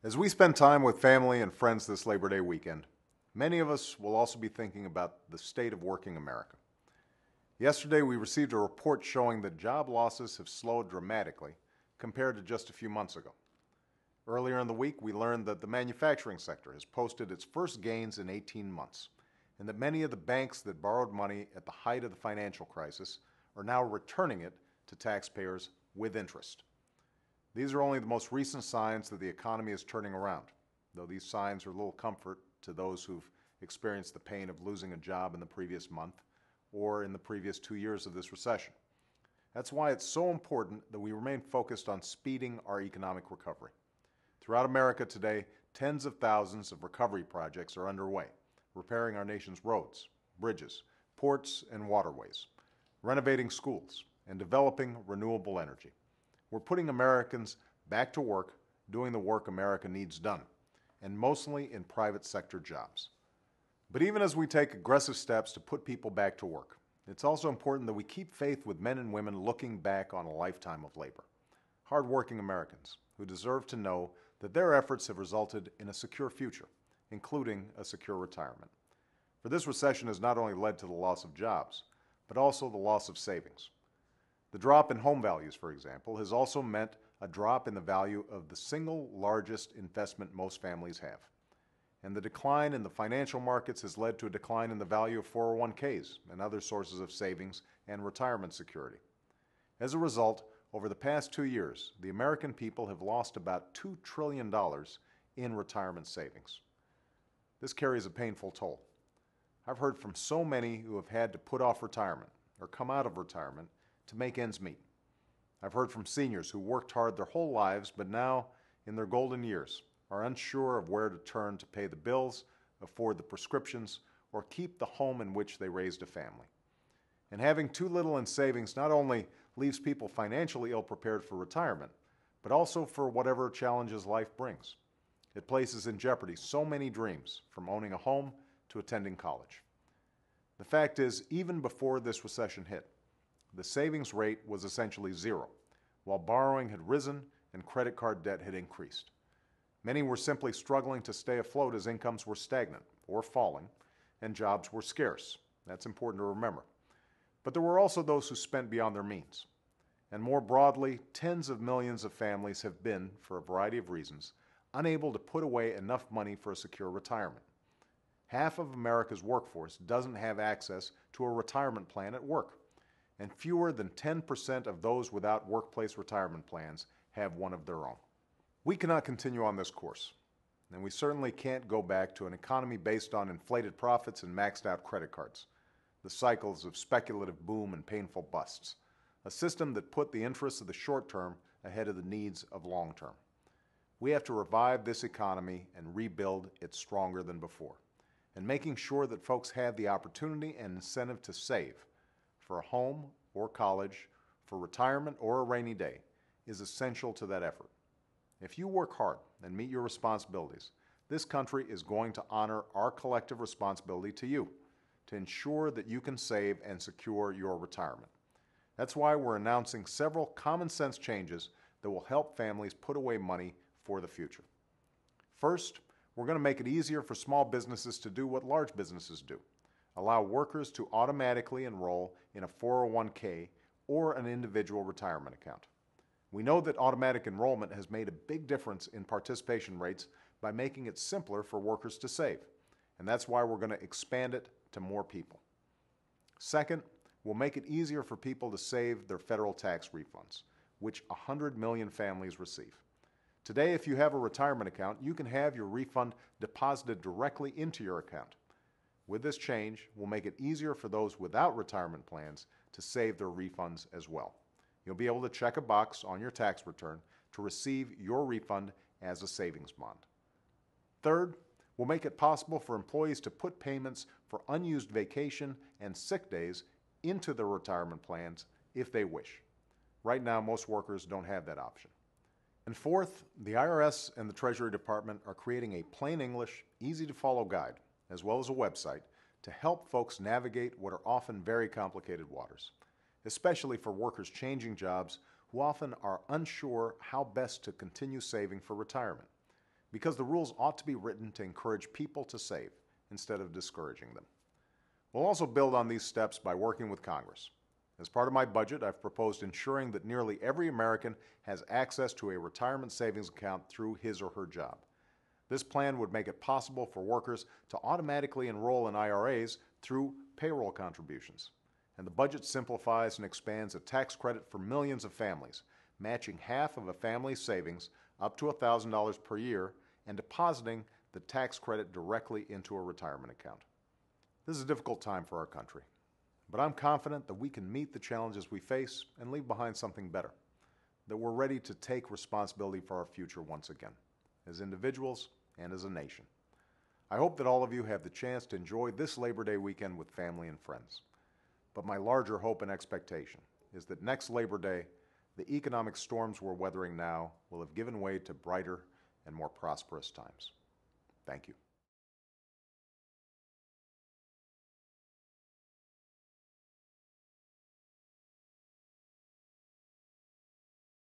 As we spend time with family and friends this Labor Day weekend, many of us will also be thinking about the state of working America. Yesterday, we received a report showing that job losses have slowed dramatically compared to just a few months ago. Earlier in the week, we learned that the manufacturing sector has posted its first gains in 18 months, and that many of the banks that borrowed money at the height of the financial crisis are now returning it to taxpayers with interest. These are only the most recent signs that the economy is turning around, though these signs are little comfort to those who've experienced the pain of losing a job in the previous month or in the previous 2 years of this recession. That's why it's so important that we remain focused on speeding our economic recovery. Throughout America today, tens of thousands of recovery projects are underway, repairing our nation's roads, bridges, ports, and waterways, renovating schools, and developing renewable energy. We're putting Americans back to work, doing the work America needs done, and mostly in private sector jobs. But even as we take aggressive steps to put people back to work, it's also important that we keep faith with men and women looking back on a lifetime of labor. Hardworking Americans who deserve to know that their efforts have resulted in a secure future, including a secure retirement. For this recession has not only led to the loss of jobs, but also the loss of savings. The drop in home values, for example, has also meant a drop in the value of the single largest investment most families have. And the decline in the financial markets has led to a decline in the value of 401ks and other sources of savings and retirement security. As a result, over the past 2 years, the American people have lost about $2 trillion in retirement savings. This carries a painful toll. I've heard from so many who have had to put off retirement or come out of retirement to make ends meet. I've heard from seniors who worked hard their whole lives but now, in their golden years, are unsure of where to turn to pay the bills, afford the prescriptions, or keep the home in which they raised a family. And having too little in savings not only leaves people financially ill-prepared for retirement, but also for whatever challenges life brings. It places in jeopardy so many dreams, from owning a home to attending college. The fact is, even before this recession hit, the savings rate was essentially zero, while borrowing had risen and credit card debt had increased. Many were simply struggling to stay afloat as incomes were stagnant or falling and jobs were scarce. That's important to remember. But there were also those who spent beyond their means. And more broadly, tens of millions of families have been, for a variety of reasons, unable to put away enough money for a secure retirement. Half of America's workforce doesn't have access to a retirement plan at work, and fewer than 10% of those without workplace retirement plans have one of their own. We cannot continue on this course, and we certainly can't go back to an economy based on inflated profits and maxed out credit cards, the cycles of speculative boom and painful busts, a system that put the interests of the short term ahead of the needs of long term. We have to revive this economy and rebuild it stronger than before, and making sure that folks have the opportunity and incentive to save for a home or college, for retirement or a rainy day, is essential to that effort. If you work hard and meet your responsibilities, this country is going to honor our collective responsibility to you to ensure that you can save and secure your retirement. That's why we're announcing several common sense changes that will help families put away money for the future. First, we're going to make it easier for small businesses to do what large businesses do. Allow workers to automatically enroll in a 401k or an individual retirement account. We know that automatic enrollment has made a big difference in participation rates by making it simpler for workers to save, and that's why we're going to expand it to more people. Second, we'll make it easier for people to save their federal tax refunds, which 100 million families receive. Today, if you have a retirement account, you can have your refund deposited directly into your account. With this change, we'll make it easier for those without retirement plans to save their refunds as well. You'll be able to check a box on your tax return to receive your refund as a savings bond. Third, we'll make it possible for employees to put payments for unused vacation and sick days into their retirement plans if they wish. Right now, most workers don't have that option. And fourth, the IRS and the Treasury Department are creating a plain English, easy-to-follow guide, as well as a website, to help folks navigate what are often very complicated waters, especially for workers changing jobs who often are unsure how best to continue saving for retirement. because the rules ought to be written to encourage people to save instead of discouraging them. We'll also build on these steps by working with Congress. As part of my budget, I've proposed ensuring that nearly every American has access to a retirement savings account through his or her job. This plan would make it possible for workers to automatically enroll in IRAs through payroll contributions. And the budget simplifies and expands a tax credit for millions of families, matching half of a family's savings up to $1,000 per year and depositing the tax credit directly into a retirement account. This is a difficult time for our country, but I'm confident that we can meet the challenges we face and leave behind something better, that we're ready to take responsibility for our future once again, as individuals and as a nation. I hope that all of you have the chance to enjoy this Labor Day weekend with family and friends. But my larger hope and expectation is that next Labor Day, the economic storms we're weathering now will have given way to brighter and more prosperous times. Thank you.